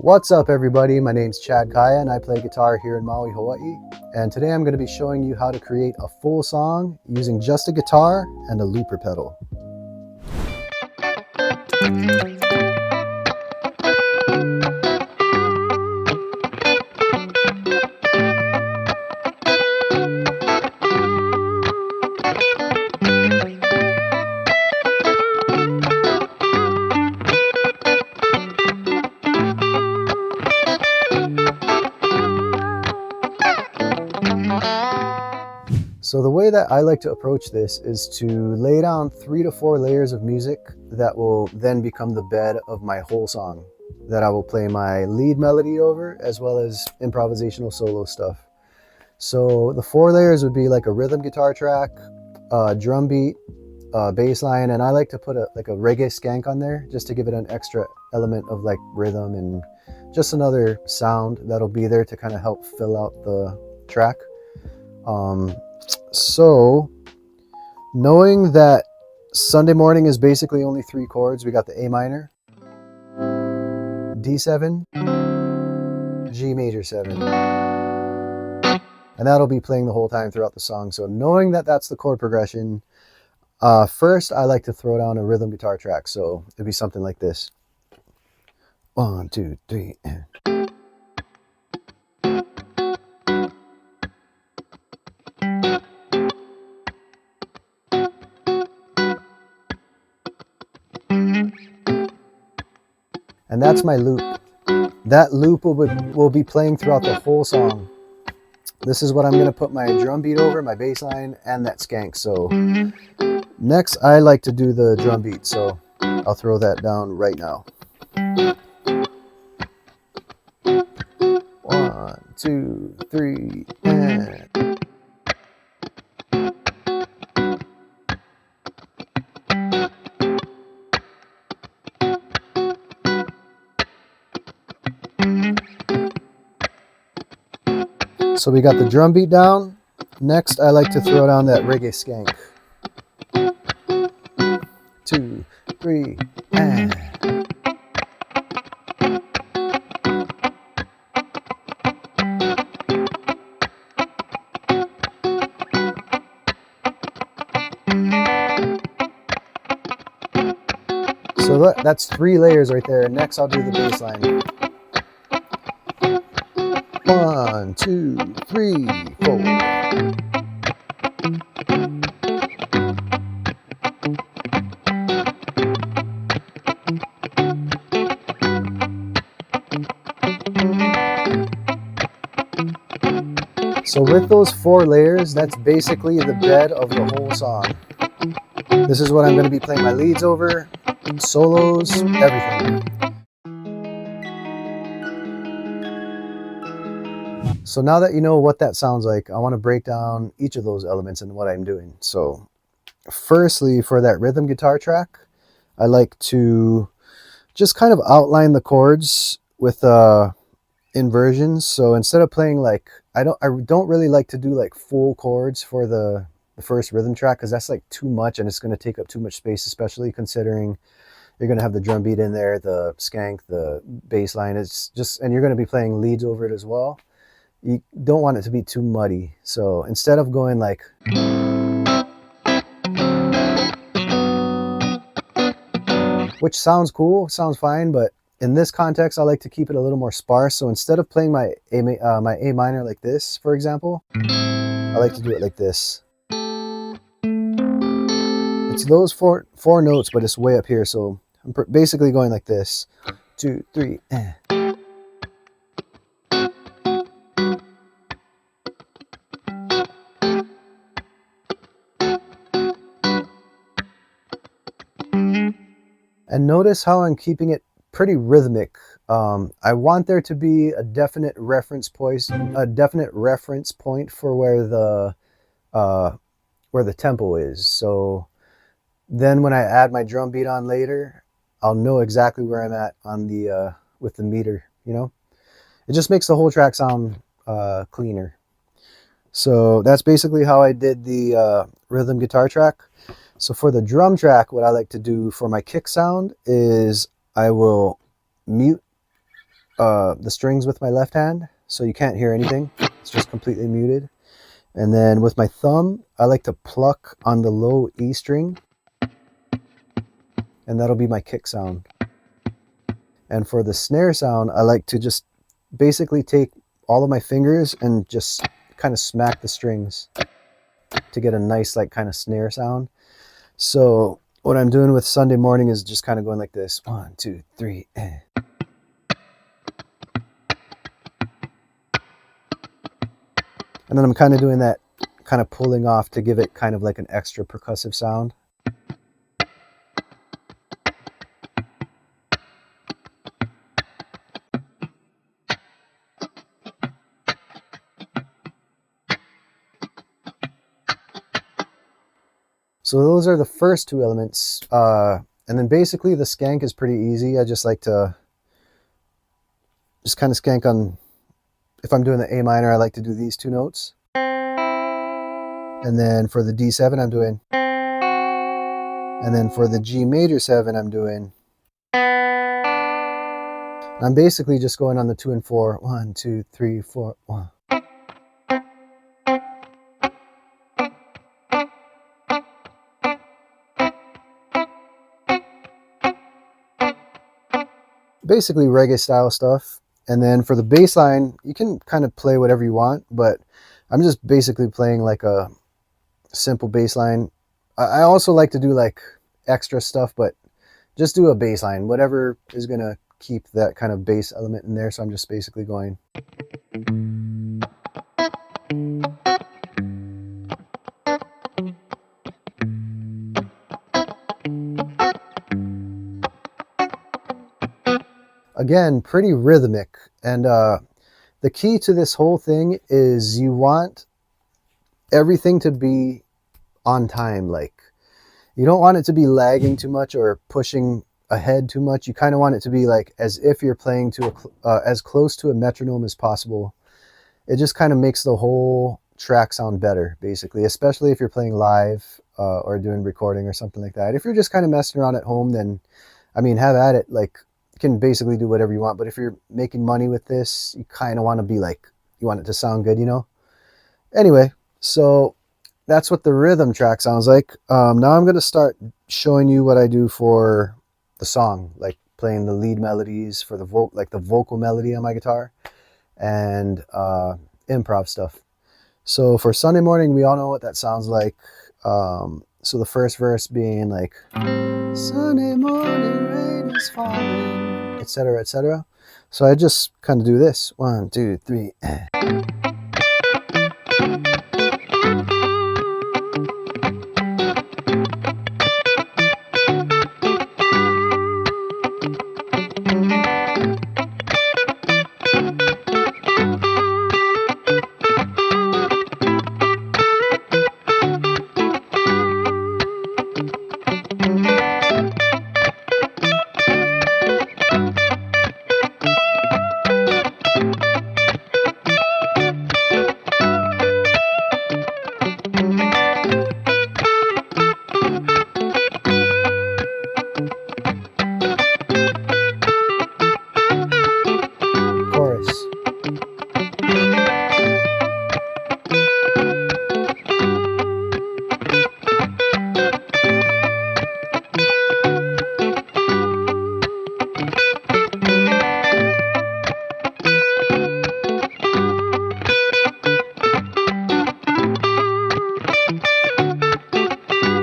What's up everybody, my name's Chad Kaya and I play guitar here in Maui, Hawaii. And today I'm going to be showing you how to create a full song using just a guitar and a looper pedal. So the way that I like to approach this is to lay down 3 to 4 layers of music that will then become the bed of my whole song, that I will play my lead melody over as well as improvisational solo stuff. So the 4 layers would be like a rhythm guitar track, drum beat, bass line, and I like to put a reggae skank on there just to give it an extra element of like rhythm and just another sound that'll be there to kind of help fill out the track. So knowing that Sunday morning is basically only 3 chords, we got the A minor, D7, G major 7, and that'll be playing the whole time throughout the song. So knowing that that's the chord progression, first I like to throw down a rhythm guitar track. So it'd be something like this. 1, 2, 3, and that's my loop. That loop will be playing throughout the whole song. This is what I'm going to put my drum beat over, my bass line, and that skank. So next I like to do the drum beat, so I'll throw that down right now. 1, 2, 3, and so we got the drum beat down. Next, I like to throw down that reggae skank. 2, 3, and so that's 3 layers right there. Next, I'll do the bass line. 1, 2, 3, 4. So with those 4 layers, that's basically the bed of the whole song. This is what I'm going to be playing my leads over, solos, everything. So now that you know what that sounds like, I want to break down each of those elements and what I'm doing. So firstly, for that rhythm guitar track, I like to just kind of outline the chords with inversions. So instead of playing like, I don't really like to do like full chords for the first rhythm track, because that's like too much and it's going to take up too much space, especially considering you're going to have the drum beat in there, the skank, the bass line. It's just, and you're going to be playing leads over it as well. You don't want it to be too muddy. So instead of going like, which sounds cool, sounds fine, but in this context, I like to keep it a little more sparse. So instead of playing my A minor like this, for example, I like to do it like this. It's those four notes, but it's way up here. So I'm basically going like this. 2, 3, eh. And notice how I'm keeping it pretty rhythmic. I want there to be a definite reference point for where the tempo is. So then when I add my drum beat on later, I'll know exactly where I'm at on the with the meter. You know, it just makes the whole track sound cleaner. So that's basically how I did the rhythm guitar track. So for the drum track, what I like to do for my kick sound is I will mute the strings with my left hand, so you can't hear anything. It's just completely muted. And then with my thumb, I like to pluck on the low E string, and that'll be my kick sound. And for the snare sound, I like to just basically take all of my fingers and just kind of smack the strings to get a nice like kind of snare sound. So what I'm doing with Sunday morning is just kind of going like this. 1, 2, 3, eh. And then I'm kind of doing that, kind of pulling off to give it kind of like an extra percussive sound. So those are the first two elements. And then basically the skank is pretty easy. I just like to just kind of skank on, if I'm doing the A minor, I like to do these two notes. And then for the D7, I'm doing. And then for the G major 7, I'm doing. I'm basically just going on the 2 and 4. 1, 2, 3, 4, 1. Basically reggae style stuff. And then for the bass line, you can kind of play whatever you want, but I'm just basically playing like a simple bass line. I also like to do like extra stuff, but just do a bass line, whatever is going to keep that kind of bass element in there. So I'm just basically going. Again, pretty rhythmic. And the key to this whole thing is you want everything to be on time. Like, you don't want it to be lagging too much or pushing ahead too much. You kind of want it to be like as if you're playing to as close to a metronome as possible. It just kind of makes the whole track sound better, basically, especially if you're playing live or doing recording or something like that. If you're just kind of messing around at home, then, I mean, have at it. Like, you can basically do whatever you want. But if you're making money with this, you kind of want to be like, you want it to sound good, you know? Anyway, so that's what the rhythm track sounds like. Now I'm going to start showing you what I do for the song, like playing the lead melodies for the vocal melody on my guitar, and improv stuff. So for Sunday morning, we all know what that sounds like. So the first verse being like, Sunday morning rain is falling, etc., etc. So I just kind of do this. 1, 2, 3.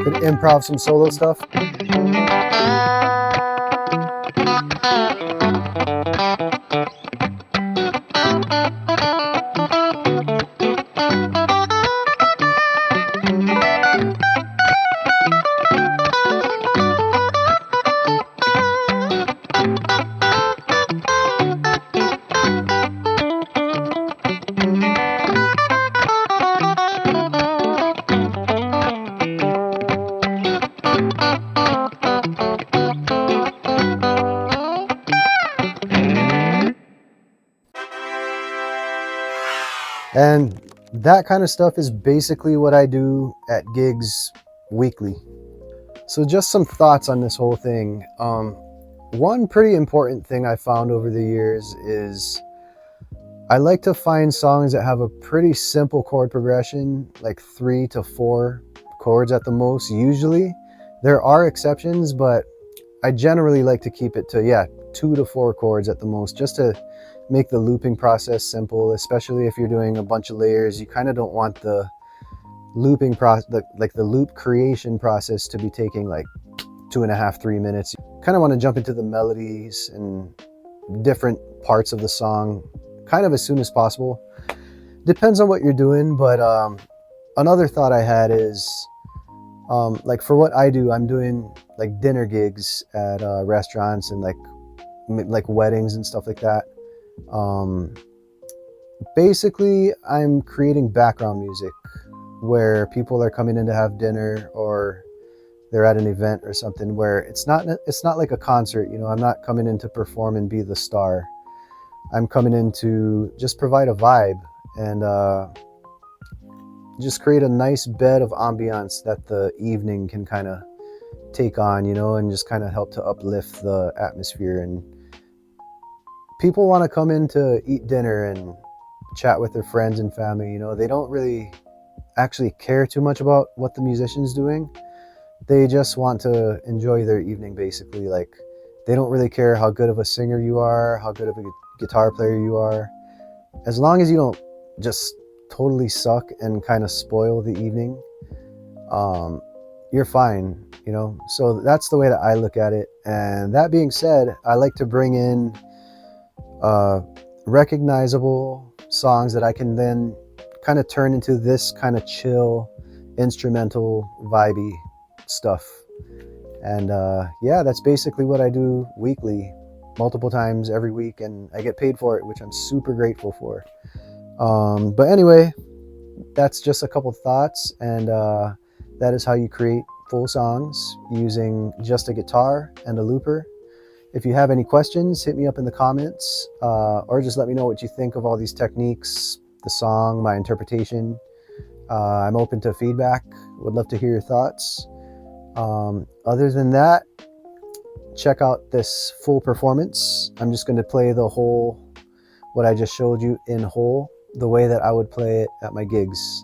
Could improv some solo stuff. And that kind of stuff is basically what I do at gigs weekly. So just some thoughts on this whole thing. One pretty important thing I found over the years is I like to find songs that have a pretty simple chord progression, like 3 to 4 chords at the most, usually. There are exceptions, but I generally like to keep it to, yeah, 2 to 4 chords at the most, just to make the looping process simple, especially if you're doing a bunch of layers. You kind of don't want the looping process, like the loop creation process, to be taking like 2.5, 3 minutes. You kind of want to jump into the melodies and different parts of the song kind of as soon as possible. Depends on what you're doing, but another thought I had is like for what I do, I'm doing like dinner gigs at restaurants and like weddings and stuff like that. Basically, I'm creating background music where people are coming in to have dinner, or they're at an event or something where it's not like a concert. You know, I'm not coming in to perform and be the star. I'm coming in to just provide a vibe and just create a nice bed of ambiance that the evening can kind of take on, you know, and just kind of help to uplift the atmosphere. And people want to come in to eat dinner and chat with their friends and family. You know, they don't really actually care too much about what the musician's doing. They just want to enjoy their evening, basically. Like, they don't really care how good of a singer you are, how good of a guitar player you are. As long as you don't just totally suck and kind of spoil the evening, you're fine, you know? So that's the way that I look at it. And that being said, I like to bring in recognizable songs that I can then kind of turn into this kind of chill, instrumental, vibey stuff. And yeah, that's basically what I do weekly, multiple times every week, and I get paid for it, which I'm super grateful for. But anyway, that's just a couple thoughts, and that is how you create full songs using just a guitar and a looper. If you have any questions, hit me up in the comments, or just let me know what you think of all these techniques, the song, my interpretation. I'm open to feedback. Would love to hear your thoughts. Other than that, check out this full performance. I'm just going to play the whole, what I just showed you in whole, the way that I would play it at my gigs.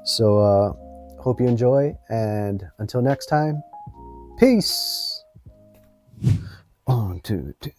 So hope you enjoy, and until next time, peace. 1, 2, 3.